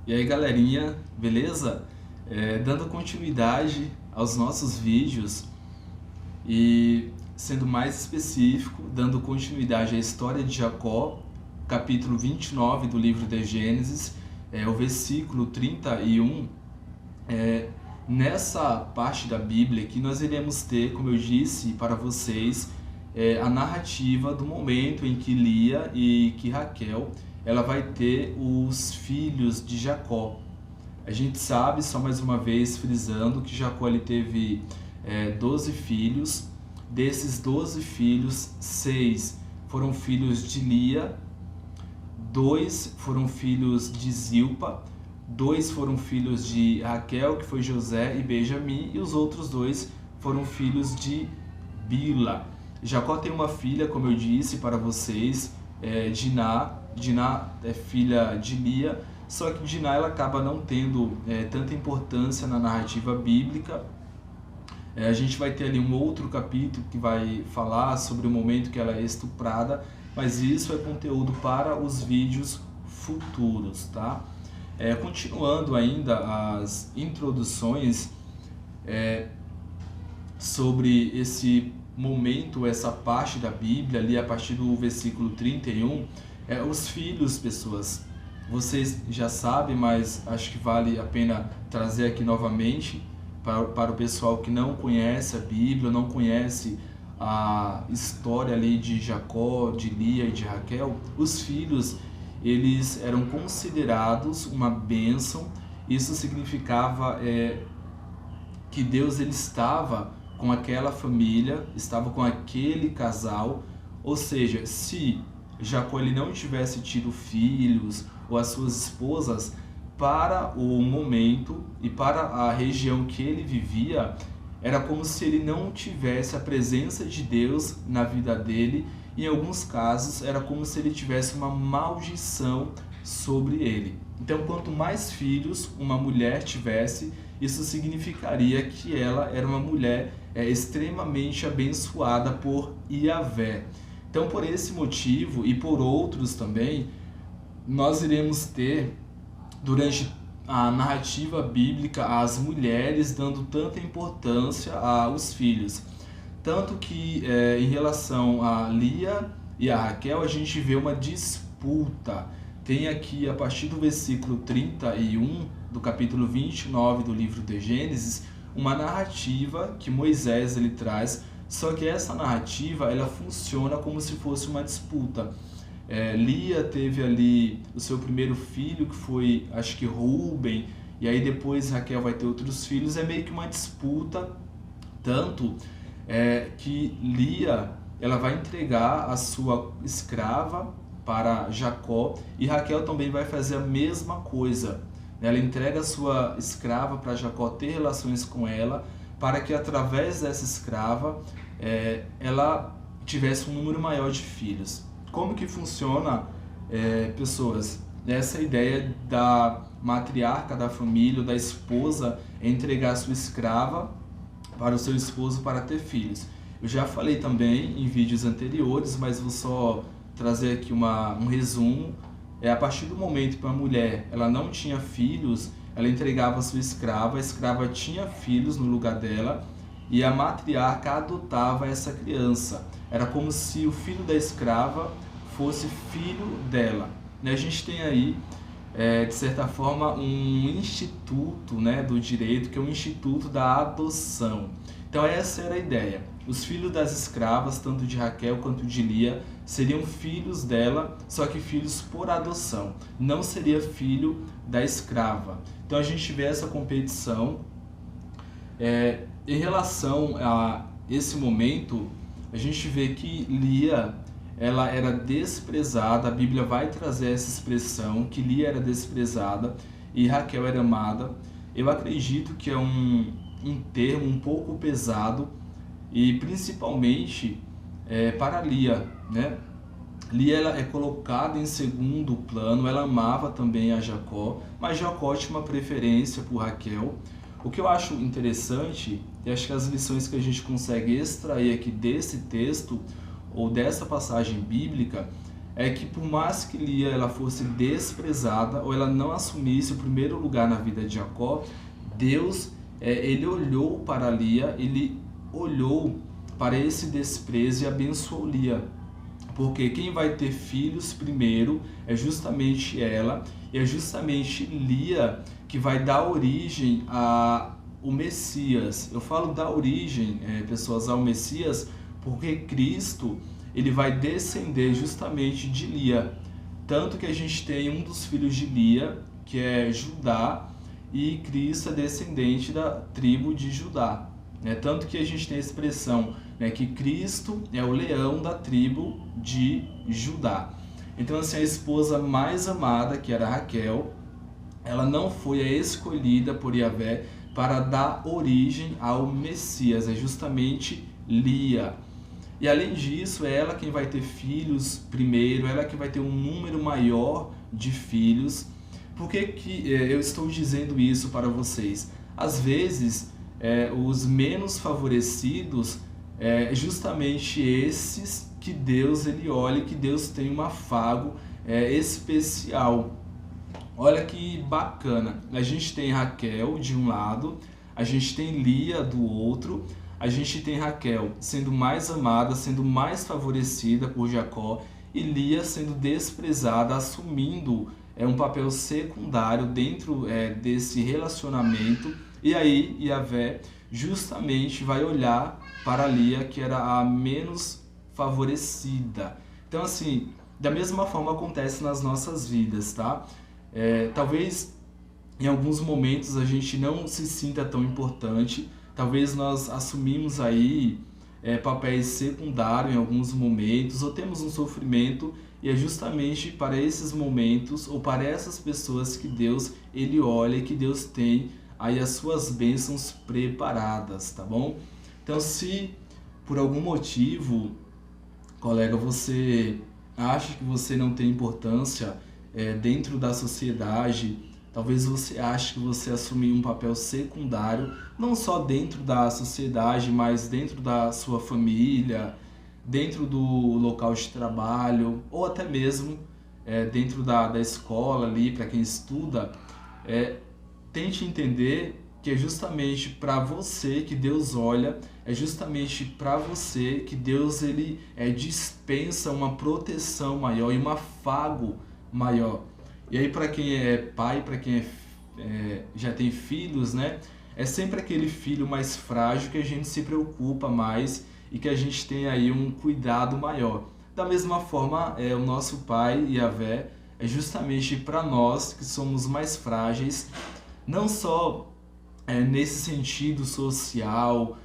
E aí, galerinha, beleza? Dando continuidade aos nossos vídeos e sendo mais específico, dando continuidade à história de Jacó, capítulo 29 do livro de Gênesis, o versículo 31. Nessa parte da Bíblia aqui nós iremos ter, como eu disse para vocês, a narrativa do momento em que Lia e que Raquel ela vai ter os filhos de Jacó. A gente sabe, só mais uma vez frisando, que Jacó ele teve 12 filhos. Desses 12 filhos, 6 foram filhos de Lia, 2 foram filhos de Zilpa, 2 foram filhos de Raquel, que foi José e Benjamim, e os outros 2 foram filhos de Bila. Jacó tem uma filha, como eu disse para vocês, Diná. Diná é filha de Lia, só que Diná ela acaba não tendo tanta importância na narrativa bíblica. A gente vai ter ali um outro capítulo que vai falar sobre o momento que ela é estuprada, mas isso é conteúdo para os vídeos futuros, tá? Continuando ainda as introduções sobre esse momento, essa parte da Bíblia, ali a partir do versículo 31, os filhos, pessoas, vocês já sabem, mas acho que vale a pena trazer aqui novamente para o pessoal que não conhece a Bíblia, não conhece a história ali de Jacó, de Lia e de Raquel. Os filhos, eles eram considerados uma bênção. Isso significava que Deus ele estava com aquela família, estava com aquele casal. Ou seja, se Jacó ele não tivesse tido filhos ou as suas esposas, para o momento e para a região que ele vivia, era como se ele não tivesse a presença de Deus na vida dele. Em alguns casos, era como se ele tivesse uma maldição sobre ele. Então, quanto mais filhos uma mulher tivesse, isso significaria que ela era uma mulher extremamente abençoada por Yahvé. Então, por esse motivo e por outros também, nós iremos ter, durante a narrativa bíblica, as mulheres dando tanta importância aos filhos. Tanto que em relação a Lia e a Raquel, a gente vê uma disputa. Tem aqui, a partir do versículo 31 do capítulo 29 do livro de Gênesis, uma narrativa que Moisés ele traz, só que essa narrativa ela funciona como se fosse uma disputa. Lia teve ali o seu primeiro filho, que foi, acho que Rúben, e aí depois Raquel vai ter outros filhos. É meio que uma disputa, tanto que Lia ela vai entregar a sua escrava para Jacó, e Raquel também vai fazer a mesma coisa. Ela entrega a sua escrava para Jacó ter relações com ela, para que através dessa escrava ela tivesse um número maior de filhos. Como que funciona, pessoas? Essa ideia da matriarca da família, ou da esposa, entregar sua escrava para o seu esposo para ter filhos. Eu já falei também em vídeos anteriores, mas vou só trazer aqui um resumo. A partir do momento que uma mulher ela não tinha filhos, ela entregava sua escrava, a escrava tinha filhos no lugar dela, e a matriarca adotava essa criança. Era como se o filho da escrava fosse filho dela. A gente tem aí, de certa forma, um instituto do direito, que é o Instituto da Adoção. Então essa era a ideia. Os filhos das escravas, tanto de Raquel quanto de Lia, seriam filhos dela, só que filhos por adoção. Não seria filho da escrava. Então a gente vê essa competição. Em relação a esse momento, a gente vê que Lia ela era desprezada. A Bíblia vai trazer essa expressão, que Lia era desprezada e Raquel era amada. Eu acredito que é um termo um pouco pesado, e principalmente para Lia, Lia ela é colocada em segundo plano. Ela amava também a Jacó, mas Jacó tinha uma preferência por Raquel. O que eu acho interessante, e acho que as lições que a gente consegue extrair aqui desse texto, ou dessa passagem bíblica, é que por mais que Lia ela fosse desprezada ou ela não assumisse o primeiro lugar na vida de Jacó, Deus ele olhou para Lia, ele olhou para esse desprezo e abençoou Lia. Porque quem vai ter filhos primeiro é justamente ela, e é justamente Lia que vai dar origem ao Messias. Eu falo da origem, pessoas, ao Messias, porque Cristo ele vai descender justamente de Lia. Tanto que a gente tem um dos filhos de Lia, que é Judá, e Cristo é descendente da tribo de Judá. Tanto que a gente tem a expressão que Cristo é o leão da tribo de Judá. Então, assim, a esposa mais amada, que era Raquel, ela não foi a escolhida por Yahvé para dar origem ao Messias, é justamente Lia. E além disso, é ela quem vai ter filhos primeiro, ela que vai ter um número maior de filhos. Por que eu estou dizendo isso para vocês? Às vezes, os menos favorecidos justamente esses que Deus ele olha, que Deus tem um afago especial. Olha que bacana, a gente tem Raquel de um lado, a gente tem Lia do outro, a gente tem Raquel sendo mais amada, sendo mais favorecida por Jacó, e Lia sendo desprezada, assumindo um papel secundário dentro desse relacionamento. E aí Yahvé justamente vai olhar para Lia, que era a menos favorecida. Então, assim, da mesma forma acontece nas nossas vidas, tá? Talvez em alguns momentos a gente não se sinta tão importante, talvez nós assumimos aí papéis secundários em alguns momentos, ou temos um sofrimento, e é justamente para esses momentos ou para essas pessoas que Deus ele olha e que Deus tem aí as suas bênçãos preparadas, tá bom? Então, se por algum motivo, colega, você acha que você não tem importância dentro da sociedade, talvez você ache que você assumiu um papel secundário, não só dentro da sociedade, mas dentro da sua família, dentro do local de trabalho, ou até mesmo dentro da escola ali, para quem estuda, tente entender que é justamente para você que Deus olha, é justamente para você que Deus ele dispensa uma proteção maior e um afago maior. E aí, para quem é pai, para quem já tem filhos, né? É sempre aquele filho mais frágil que a gente se preocupa mais e que a gente tem aí um cuidado maior. Da mesma forma, o nosso pai, Yahvé, é justamente para nós que somos mais frágeis, não só nesse sentido social,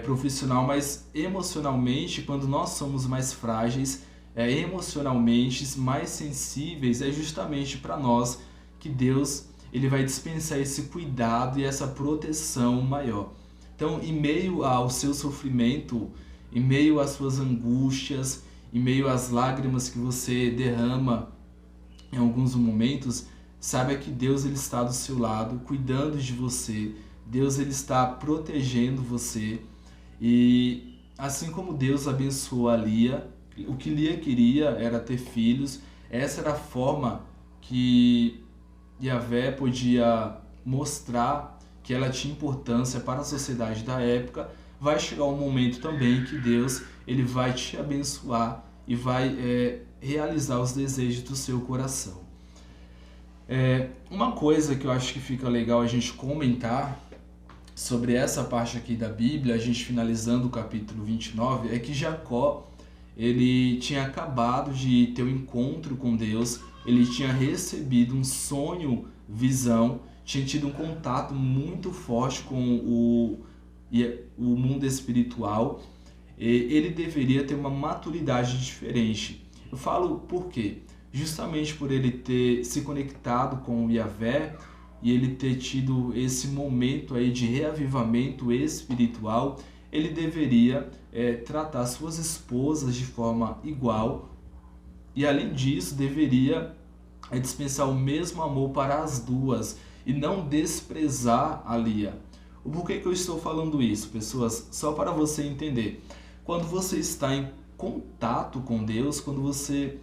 profissional, mas emocionalmente, quando nós somos mais frágeis, emocionalmente mais sensíveis, é justamente para nós que Deus ele vai dispensar esse cuidado e essa proteção maior. Então, em meio ao seu sofrimento, em meio às suas angústias, em meio às lágrimas que você derrama em alguns momentos, saiba que Deus ele está do seu lado, cuidando de você. Deus ele está protegendo você. E assim como Deus abençoou a Lia, o que Lia queria era ter filhos. Essa era a forma que Yahvé podia mostrar que ela tinha importância para a sociedade da época. Vai chegar um momento também que Deus ele vai te abençoar e vai realizar os desejos do seu coração. Uma coisa que eu acho que fica legal a gente comentar sobre essa parte aqui da Bíblia, a gente finalizando o capítulo 29, é que Jacó ele tinha acabado de ter um encontro com Deus, ele tinha recebido um sonho, visão, tinha tido um contato muito forte com o mundo espiritual. Ele deveria ter uma maturidade diferente. Eu falo por quê? Justamente por ele ter se conectado com o Yahvé e ele ter tido esse momento aí de reavivamento espiritual, ele deveria tratar suas esposas de forma igual e, além disso, deveria dispensar o mesmo amor para as duas e não desprezar a Lia. Por que eu estou falando isso, pessoas? Só para você entender. Quando você está em contato com Deus, quando você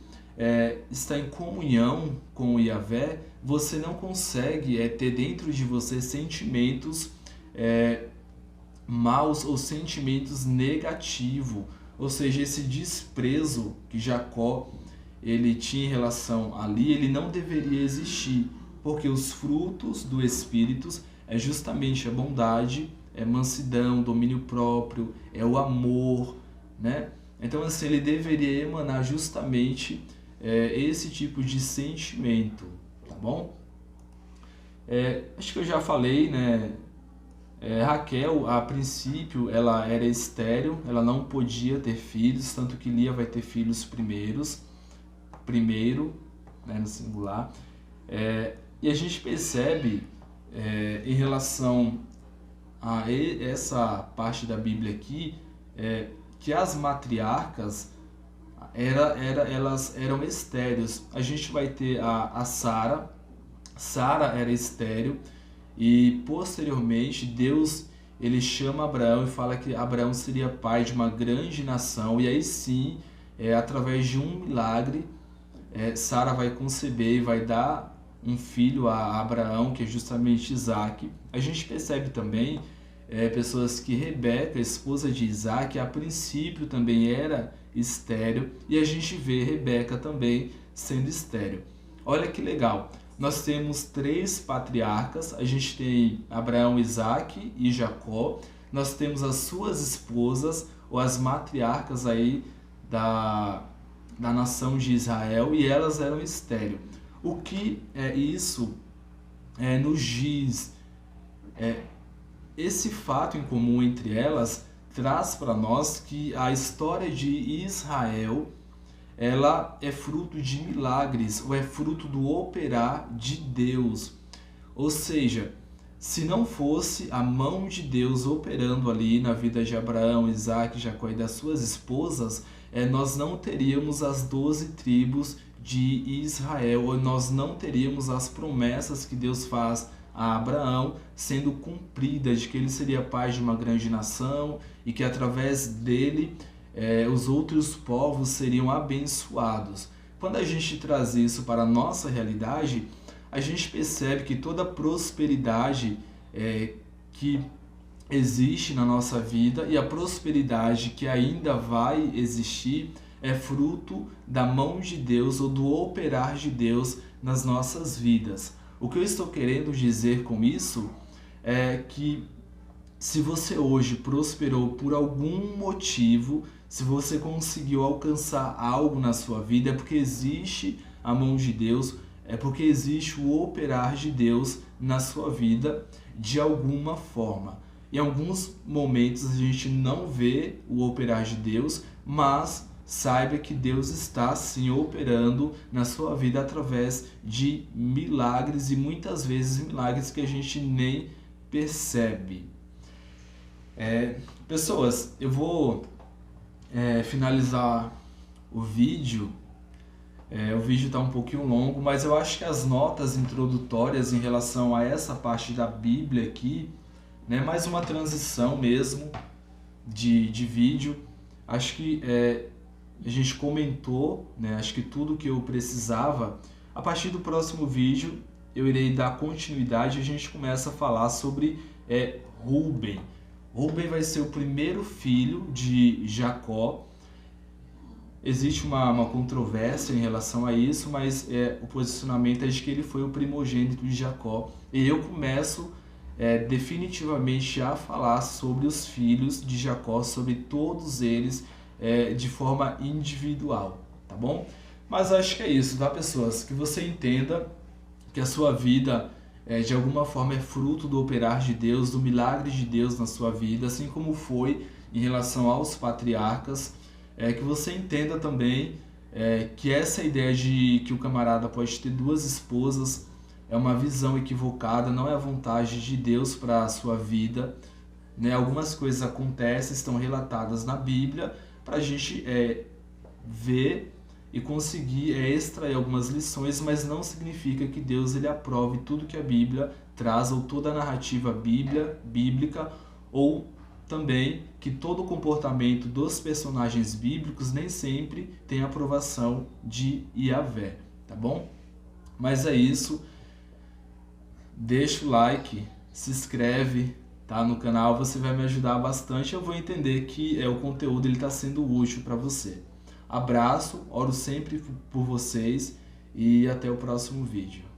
está em comunhão com o Yahvé, você não consegue ter dentro de você sentimentos maus ou sentimentos negativos. Ou seja, esse desprezo que Jacó ele tinha em relação ali, ele não deveria existir, porque os frutos do Espírito é justamente a bondade, mansidão, domínio próprio, o amor, né? Então, assim, ele deveria emanar justamente esse tipo de sentimento, tá bom? Acho que eu já falei, né? Raquel, a princípio, ela era estéril, ela não podia ter filhos, tanto que Lia vai ter filhos primeiro, né, no singular. E a gente percebe, em relação a essa parte da Bíblia aqui, que as matriarcas elas eram estéreis. A gente vai ter a Sara. Sara era estéril e posteriormente Deus ele chama Abraão e fala que Abraão seria pai de uma grande nação, e aí sim, através de um milagre, Sara vai conceber e vai dar um filho a Abraão, que é justamente Isaac. A gente percebe também pessoas que Rebeca, esposa de Isaac, a princípio também era estéril, e a gente vê Rebeca também sendo estéril. Olha que legal, nós temos 3 patriarcas, a gente tem Abraão, Isaac e Jacó, nós temos as suas esposas, ou as matriarcas aí da nação de Israel, e elas eram estéreis. O que isso nos diz? Esse fato em comum entre elas traz para nós que a história de Israel ela é fruto de milagres, ou é fruto do operar de Deus. Ou seja, se não fosse a mão de Deus operando ali na vida de Abraão, Isaac, Jacó e das suas esposas, nós não teríamos as 12 tribos de Israel, ou nós não teríamos as promessas que Deus faz a Abraão sendo cumpridas, de que ele seria pai de uma grande nação e que através dele os outros povos seriam abençoados. Quando a gente traz isso para a nossa realidade, a gente percebe que toda prosperidade que existe na nossa vida e a prosperidade que ainda vai existir é fruto da mão de Deus ou do operar de Deus nas nossas vidas. O que eu estou querendo dizer com isso é que se você hoje prosperou por algum motivo, se você conseguiu alcançar algo na sua vida, é porque existe a mão de Deus, é porque existe o operar de Deus na sua vida de alguma forma. Em alguns momentos a gente não vê o operar de Deus, mas saiba que Deus está sim operando na sua vida através de milagres, e muitas vezes milagres que a gente nem percebe. Pessoas, eu vou finalizar o vídeo. O vídeo está um pouquinho longo, mas eu acho que as notas introdutórias em relação a essa parte da Bíblia aqui, né, mais uma transição mesmo de vídeo. Acho que a gente comentou, né, acho que tudo que eu precisava. A partir do próximo vídeo eu irei dar continuidade e a gente começa a falar sobre Rúben. Rúben vai ser o primeiro filho de Jacó. Existe uma controvérsia em relação a isso, mas o posicionamento é de que ele foi o primogênito de Jacó. E eu começo definitivamente a falar sobre os filhos de Jacó, sobre todos eles de forma individual, tá bom? Mas acho que é isso, tá, pessoas? Que você entenda que a sua vida de alguma forma é fruto do operar de Deus, do milagre de Deus na sua vida, assim como foi em relação aos patriarcas. Que você entenda também que essa ideia de que o camarada pode ter 2 esposas é uma visão equivocada, não é a vontade de Deus para a sua vida, né? Algumas coisas acontecem, estão relatadas na Bíblia, para a gente ver e conseguir extrair algumas lições, mas não significa que Deus ele aprove tudo que a Bíblia traz, ou toda a narrativa bíblica, ou também que todo o comportamento dos personagens bíblicos nem sempre tem a aprovação de Yahvé, tá bom? Mas é isso. Deixa o like, se inscreve, tá, no canal, você vai me ajudar bastante. Eu vou entender que o conteúdo está sendo útil para você. Abraço, oro sempre por vocês e até o próximo vídeo.